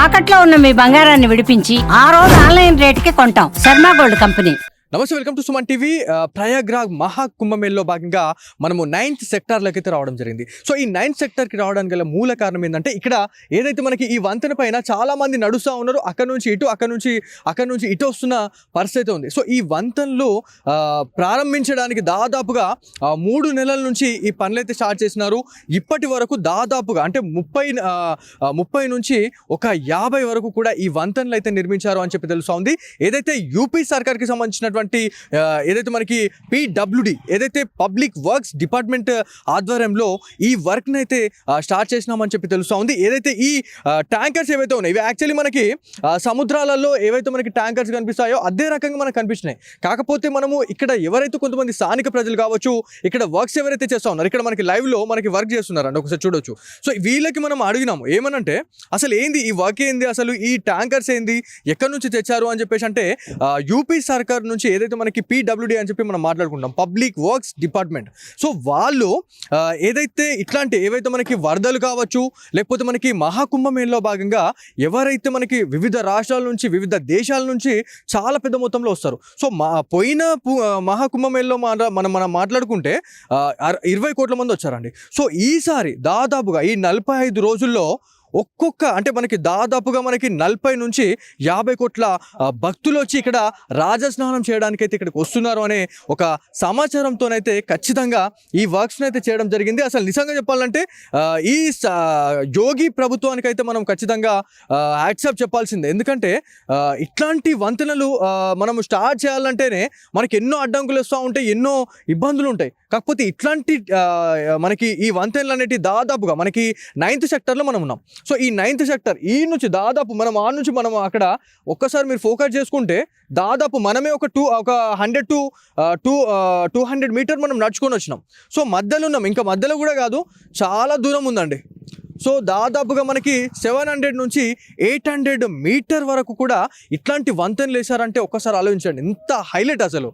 తాకట్లో ఉన్న మీ బంగారాన్ని విడిపించి ఆ రోజు ఆన్లైన్ రేటుకి కొంటాం. Sharma gold company. నమస్తే, welcome to Suman TV. Prayagraj మహాకుంభమేళలో భాగంగా మనము 9th సెక్టార్లోకి అయితే రావడం జరిగింది. సో ఈ 9th సెక్టార్కి రావడానికి గల మూల కారణం ఏంటంటే, ఇక్కడ ఏదైతే మనకి ఈ వంతెన పైన చాలా మంది నడుస్తూ ఉన్నారు, అక్కడ నుంచి ఇటు వస్తున్న పరిస్థితి ఉంది. సో ఈ వంతెనలో ప్రారంభించడానికి దాదాపుగా 3 నెలల నుంచి ఈ పనులు అయితే స్టార్ట్ చేసినారు. ఇప్పటి వరకు దాదాపుగా అంటే 30 నుంచి ఒక 50 వరకు కూడా ఈ వంతెనలు అయితే నిర్మించారు అని చెప్పి తెలుస్తూ ఉంది. ఏదైతే యూపీ సర్కార్కి సంబంధించినటువంటి ఏదైతే మనకి PWD ఏదైతే పబ్లిక్ వర్క్స్ డిపార్ట్మెంట్ ఆధ్వర్యంలో ఈ వర్క్ని అయితే స్టార్ట్ చేసినామని చెప్పి తెలుస్తూ ఉంది. ఏదైతే ఈ ట్యాంకర్స్ ఏవైతే ఉన్నాయి, ఇవి యాక్చువల్లీ మనకి సముద్రాలలో ఏవైతే మనకి ట్యాంకర్స్ కనిపిస్తాయో అదే రకంగా మనకు కనిపిస్తున్నాయి. కాకపోతే మనము ఇక్కడ ఎవరైతే కొంతమంది స్థానిక ప్రజలు కావచ్చు, ఇక్కడ వర్క్స్ ఎవరైతే చేస్తూ ఉన్నారు, ఇక్కడ మనకి లైవ్లో మనకి వర్క్ చేస్తున్నారండి, ఒకసారి చూడొచ్చు. సో వీళ్ళకి మనం అడిగినాము ఏమనంటే, అసలు ఏంది ఈ వర్క్, ఏంది అసలు ఈ ట్యాంకర్స్ ఏంది, ఎక్కడి నుంచి తెచ్చారు అని చెప్పేసి అంటే, యూపీ సర్కార్ నుంచి ఏదైతే మనకి PWD అని చెప్పి మనం మాట్లాడుకుంటాం, పబ్లిక్ వర్క్స్ డిపార్ట్మెంట్. సో వాళ్ళు ఏదైతే ఇట్లాంటి ఏవైతే మనకి వరదలు కావచ్చు, లేకపోతే మనకి మహాకుంభమేళలో భాగంగా ఎవరైతే మనకి వివిధ రాష్ట్రాల నుంచి, వివిధ దేశాల నుంచి చాలా పెద్ద మొత్తంలో వస్తారు. సో పోయిన మహాకుంభమేళలో మనం మాట్లాడుకుంటే 20 కోట్ల మంది వచ్చారండి. సో ఈసారి దాదాపుగా ఈ 45 రోజుల్లో అంటే మనకి దాదాపుగా మనకి 40 నుంచి 50 కోట్ల భక్తులు వచ్చి ఇక్కడ రాజస్నానం చేయడానికైతే ఇక్కడికి వస్తున్నారు అనే ఒక సమాచారంతోనైతే ఖచ్చితంగా ఈ వర్క్స్ని అయితే చేయడం జరిగింది. అసలు నిజంగా చెప్పాలంటే ఈ యోగి ప్రభుత్వానికైతే మనం ఖచ్చితంగా యాక్సెప్ట్ చెప్పాల్సిందే. ఎందుకంటే ఇట్లాంటి వంతెనలు మనం స్టార్ట్ చేయాలంటేనే మనకి ఎన్నో అడ్డంకులు వస్తూ ఉంటాయి, ఎన్నో ఇబ్బందులు ఉంటాయి. కాకపోతే ఇట్లాంటి మనకి ఈ వంతెనలు అనేవి దాదాపుగా మనకి 9th సెక్టర్లో మనం ఉన్నాం. సో ఈ 9th సెక్టర్ ఈ నుంచి దాదాపు మనం అక్కడ ఒక్కసారి మీరు ఫోకస్ చేసుకుంటే దాదాపు మనమే ఒక 100 to 200 మీటర్ మనం నడుచుకొని వచ్చినాం. సో మధ్యలో ఉన్నాం, ఇంకా మధ్యలో కూడా కాదు, చాలా దూరం ఉందండి. సో దాదాపుగా మనకి 700 నుంచి 800 మీటర్ వరకు కూడా ఇట్లాంటి వంతెనలు వేశారంటే ఒక్కసారి ఆలోచించండి, ఎంత హైలైట్. అసలు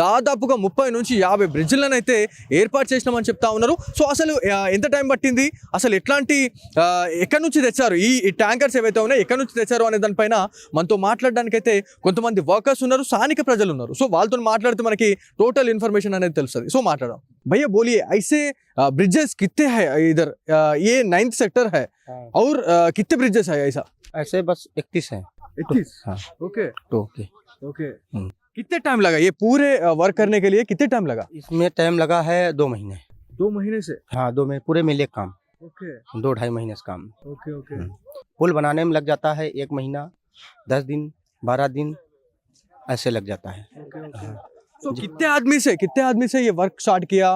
దాదాపుగా 30 నుంచి 50 బ్రిడ్జ్లను అయితే ఏర్పాటు చేసినామని చెప్తా ఉన్నారు. సో అసలు ఎంత టైం పట్టింది, అసలు ఎక్కడి నుంచి తెచ్చారు ఈ ట్యాంకర్స్ ఏవైతే ఉన్నాయో, ఎక్కడి నుంచి తెచ్చారు అనే దానిపైన మనతో మాట్లాడడానికైతే కొంతమంది వర్కర్స్ ఉన్నారు, స్థానిక ప్రజలు ఉన్నారు. సో వాళ్ళతో మాట్లాడితే మనకి టోటల్ ఇన్ఫర్మేషన్ అనేది తెలుస్తుంది. సో మాట్లాడదాం. भैया बोलिए, ऐसे ब्रिजेस कितने हैं इधर, ये 9th सेक्टर है और कितने ब्रिजेस है ऐसा? ऐसे बस 31 है। 31? हाँ। Okay okay. ओके। कितने टाइम लगा ये पूरे वर्क करने के लिए, कितने टाइम लगा? इसमें टाइम लगा है 2 महीने। 2 महीने से? हाँ, 2 महीने पूरे मिले काम। ओके। 2-2.5 महीने से काम। Okay okay. पुल बनाने में लग जाता है 1 महीना, 10 दिन, 12 दिन ऐसे लग जाता है। Okay okay. तो कितने आदमी से ये वर्क स्टार्ट किया?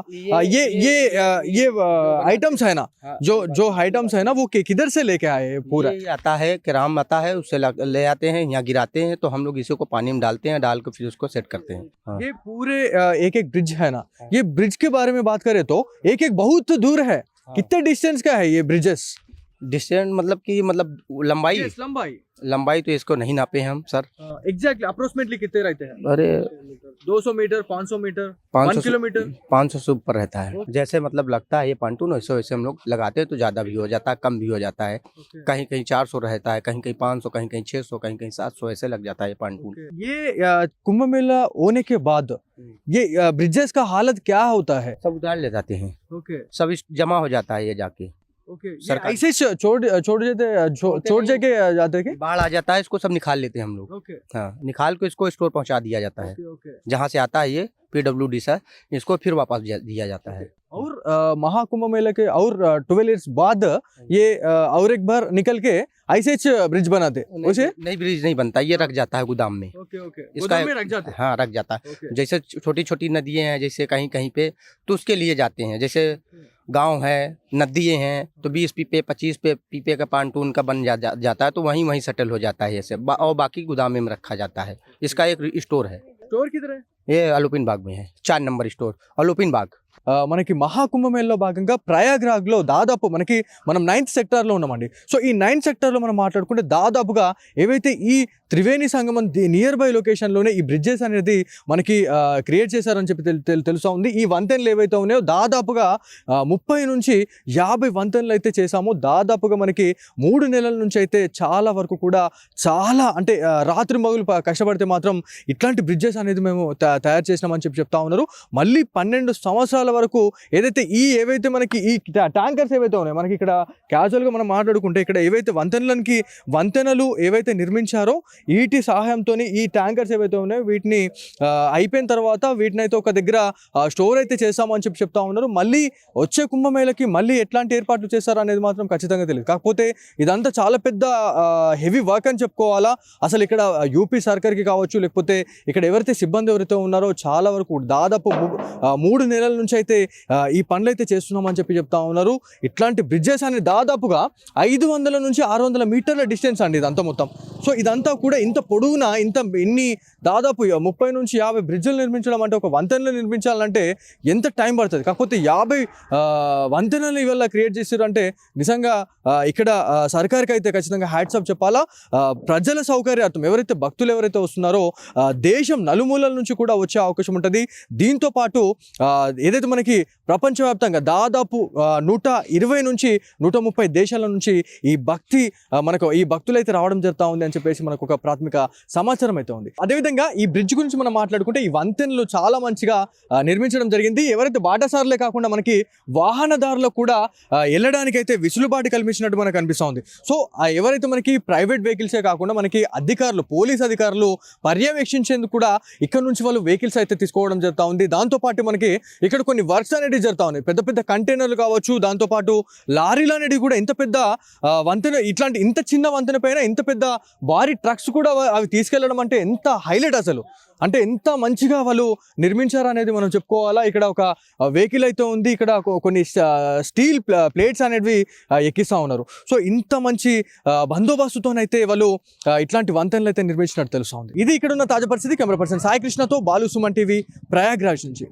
ये आइटम्स है ना, जो आइटम्स है ना, वो किधर से लेके आए पूरा? ये आता है, किराम आता है, उससे ले आते हैं, यहाँ गिराते हैं, तो हम लोग इसी को पानी में डालते हैं, डाल के फिर उसको सेट करते हैं। हाँ। ये पूरे एक ब्रिज है ना, ये ब्रिज के बारे में बात करें तो एक बहुत दूर है। हाँ। कितने डिस्टेंस का है ये ब्रिजेस? डिस्टेंस मतलब लंबाई? Yes, लंबाई तो इसको नहीं नापे हम सर। एग्जैक्टली अप्रोक्सीमेटली कितने रहते हैं? अरे 200 मीटर, 500 मीटर, 1 किलोमीटर? 500 से ऊपर रहता है। जैसे मतलब लगता है ये पांटून, वैसे हम लोग लगाते हैं तो ज़्यादा भी हो जाता है, कम भी हो जाता है। कहीं कहीं 400 रहता है, कहीं कहीं 500, कहीं कहीं 600, कहीं कहीं 700 ऐसे लग जाता है ये पांटून। ये कुंभ मेला होने के बाद ये ब्रिजेस का हालत क्या होता है? सब उतार ले जाते हैं, ओके सब जमा हो जाता है ये जाके। ओके। सरकार- ऐसे छोड़ जाके जाते हैं? बाढ़ आ जाता है, इसको सब निकाल लेते हैं हम लोग। ओके हाँ, निकाल के इसको स्टोर पहुंचा दिया जाता है। ओके। जहाँ से आता है ये PWD से, इसको फिर वापस दिया जाता है। और महाकुंभ मेले के और 12 इयर्स बाद ये और एक बार निकल के ऐसे ब्रिज बनाते उसे? नहीं, ब्रिज नहीं बनता, ये रख जाता है गोदाम में। Okay okay. इसका- गोदाम में रख जाते हैं? हाँ, रख जाता है। ओके। जैसे छोटी छोटी नदियाँ हैं, जैसे कहीं कहीं पे, तो उसके लिए जाते हैं। जैसे गांव है, नदियाँ हैं, तो 20 पीपे 25 पीपे का पांटून का बन जाता है, तो वहीं सेटल हो जाता है ऐसे, और बाकी गोदाम में रखा जाता है। इसका एक स्टोर है। स्टोर किधर है? ये अलोपिन बाग में है, 4 नंबर स्टोर अलोपिन बाग। మనకి మహాకుంభమేళలో భాగంగా ప్రయాగ్రాజ్లో దాదాపు మనం 9th సెక్టార్లో ఉన్నామండి. సో ఈ 9th సెక్టార్లో మనం మాట్లాడుకుంటే దాదాపుగా ఏవైతే ఈ త్రివేణి సంగమం నియర్ బై లొకేషన్లోనే ఈ బ్రిడ్జెస్ అనేది మనకి క్రియేట్ చేశారని చెప్పి తెలుస్తూ ఉంది. ఈ వంతెనలు ఏవైతే ఉన్నాయో దాదాపుగా 30 నుంచి 50 వంతెనలు అయితే చేశాము. దాదాపుగా మనకి 3 నెలల నుంచి అయితే చాలా వరకు కూడా చాలా అంటే రాత్రి మగులు కష్టపడితే మాత్రం ఇట్లాంటి బ్రిడ్జెస్ అనేది మేము తయారు చేసినామని చెప్పి చెప్తా ఉన్నారు. మళ్ళీ 12 సంవత్సరాల వరకు ఏవైతే మనకి ఈ ట్యాంకర్స్ ఏవైతే ఉన్నాయో మనకి ఇక్కడ క్యాజువల్గా మనం మాట్లాడుకుంటే ఇక్కడ ఏవైతే వంతెనలు ఏవైతే నిర్మించారో వీటి సహాయంతో ఈ ట్యాంకర్స్ ఏవైతే ఉన్నాయో వీటిని అయిపోయిన తర్వాత వీటిని అయితే ఒక దగ్గర స్టోర్ అయితే చేస్తామని చెప్పి చెప్తా ఉన్నారు. మళ్ళీ వచ్చే కుంభమేళకి మళ్ళీ ఎట్లాంటి ఏర్పాట్లు చేస్తారో అనేది మాత్రం ఖచ్చితంగా తెలియదు. కాకపోతే ఇదంతా చాలా పెద్ద హెవీ వర్క్ అని చెప్పుకోవాలా. అసలు ఇక్కడ యూపీ సర్కార్కి కావచ్చు, లేకపోతే ఇక్కడ ఎవరైతే సిబ్బంది ఎవరైతే ఉన్నారో చాలా వరకు దాదాపు 3 నెలల నుంచి అయితే ఈ పనులు అయితే చేస్తున్నామని చెప్పి చెప్తా ఉన్నారు. ఇట్లాంటి బ్రిడ్జెస్ అనేది దాదాపుగా 500 నుంచి 600 మీటర్ల డిస్టెన్స్ అండి ఇదంతా మొత్తం. సో ఇదంతా కూడా ఇంత పొడవునా ఇన్ని దాదాపు 30 నుంచి 50 బ్రిడ్జులు నిర్మించడం అంటే ఒక వంతెనలు నిర్మించాలంటే ఎంత టైం పడుతుంది. కాకపోతే 50 వంతెనలు ఇవాళ క్రియేట్ చేశారు అంటే నిజంగా ఇక్కడ సర్కార్కి అయితే ఖచ్చితంగా హ్యాట్స్ ఆఫ్ చెప్పాలా. ప్రజల సౌకర్యార్థం భక్తులు ఎవరైతే వస్తున్నారో దేశం నలుమూలల నుంచి కూడా వచ్చే అవకాశం ఉంటుంది. దీంతో పాటు ఏదైతే మనకి ప్రపంచవ్యాప్తంగా దాదాపు 120 నుంచి 130 దేశాల నుంచి ఈ భక్తులు అయితే రావడం జరుగుతూ ఉంది అని చెప్పేసి మనకు ఒక ప్రాథమిక సమాచారం అయితే ఉంది. అదేవిధంగా ఈ బ్రిడ్జ్ గురించి మనం మాట్లాడుకుంటే ఈ వంతెనలు చాలా మంచిగా నిర్మించడం జరిగింది. ఎవరైతే బాటసారులే కాకుండా మనకి వాహనదారులకు కూడా వెళ్ళడానికి అయితే విసులుబాటు కల్పించినట్టు మనకు అనిపిస్తుంది. సో ఎవరైతే మనకి ప్రైవేట్ వెహికల్సే కాకుండా మనకి పోలీస్ అధికారులు పర్యవేక్షించేందుకు కూడా ఇక్కడ నుంచి వాళ్ళు వెహికల్స్ అయితే తీసుకోవడం జరుగుతూ ఉంది. దాంతోపాటు మనకి ఇక్కడ కొన్ని వర్క్స్ అనేవి జరుగుతూ ఉన్నాయి. పెద్ద పెద్ద కంటైనర్లు కావచ్చు, దాంతోపాటు లారీలు అనేవి కూడా ఇంత పెద్ద వంతెన ఇంత చిన్న వంతెన పైన ఇంత పెద్ద భారీ ట్రక్స్ కూడా అవి తీసుకెళ్లడం అంటే ఎంత హైలైట్ అసలు. అంటే ఎంత మంచిగా వాళ్ళు నిర్మించారు అనేది మనం చెప్పుకోవాలా. ఇక్కడ ఒక వెహికల్ అయితే ఉంది, ఇక్కడ కొన్ని స్టీల్ ప్లేట్స్ అనేవి ఎక్కిస్తూ ఉన్నారు. సో ఇంత మంచి బందోబస్తుతోనైతే వాళ్ళు ఇట్లాంటి వంతెనలు అయితే నిర్మించినట్టు తెలుస్తూ ఉంది. ఇది ఇక్కడ ఉన్న తాజా పరిస్థితి. కెమెరా పర్సన్ సాయి కృష్ణతో బాలు సుమన్ టీవీ, ప్రయాగ్రాజ్ నుంచి.